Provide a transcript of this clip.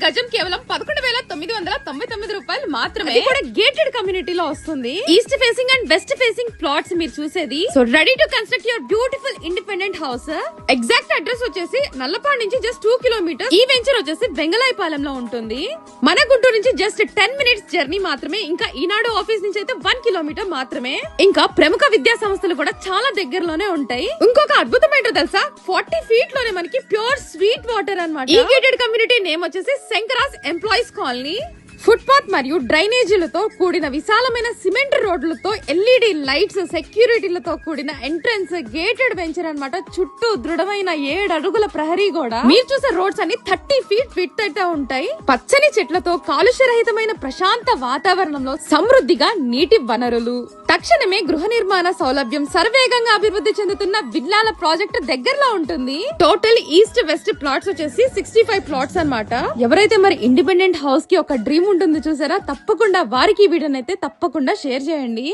గజం కేవలం 11,999 రూపాయలు మాత్రమే. కూడా గేటెడ్ కమ్యూనిటీలో వస్తుంది. East facing and west facing plots మీరు చూసేది. So ready to construct your beautiful independent house. Exact address వచ్చేసి నల్లపాడు నుంచి జస్ట్ 2 కిలోమీటర్స్. ఈ వెంచర్ వచ్చేసి వెంగళాయపాలెంలో ఉంటుంది. మన గుంటూరు నుంచి జస్ట్ 10 మినిట్స్ జర్నీ మాత్రమే. ఇంకా ఈనాడు ఆఫీస్ నుంచి అయితే 1 కిలోమీటర్ మాత్రమే. ఇంకా ప్రముఖ విద్యా సంస్థలు కూడా చాలా దగ్గరలోనే ఉంటాయి. ఇంకొక అద్భుతమైన తెలుసా, 40 ఫీట్ లోనే మనకి ప్యూర్ స్వీట్ వాటర్ అన్నమాట. ఈ గేటెడ్ కమ్యూనిటీ నేమ్ వచ్చేసి శంకరాస్ ఎంప్లాయీస్ కాలనీ. ఫుట్పాత్ మరియు డ్రైనేజీలతో కూడిన విశాలమైన సిమెంట్ రోడ్లతో ఎల్ఈడి లైట్స్, సెక్యూరిటీలతో కూడిన ఎంట్రన్స్, గేటెడ్ వెంచర్ అన్నమాట. చుట్టూ దృఢమైన 7 అడుగుల ప్రహరీ గోడ. మీరు చూసే రోడ్స్ అన్ని 30 ఫీట్ విడ్త్ అయితే ఉంటాయి. పచ్చని చెట్లతో కాలుష్యరహితమైన ప్రశాంత వాతావరణంలో సమృద్ధిగా నీటి వనరులు. తక్షణమే గృహ నిర్మాణ సౌలభ్యం. సర్వేగంగా అభివృద్ధి చెందుతున్న విల్లాల ప్రాజెక్ట్ దగ్గరలో ఉంటుంది. టోటల్ ఈస్ట్ వెస్ట్ ప్లాట్స్ వచ్చేసి 65 ప్లాట్స్ అన్నమాట. ఎవరైతే మరి ఇండిపెండెంట్ హౌస్ కి ఒక డ్రీమ్ ఉంటుంది చూసారా, తప్పకుండా వారికి వీడియోనైతే తప్పకుండా షేర్ చేయండి.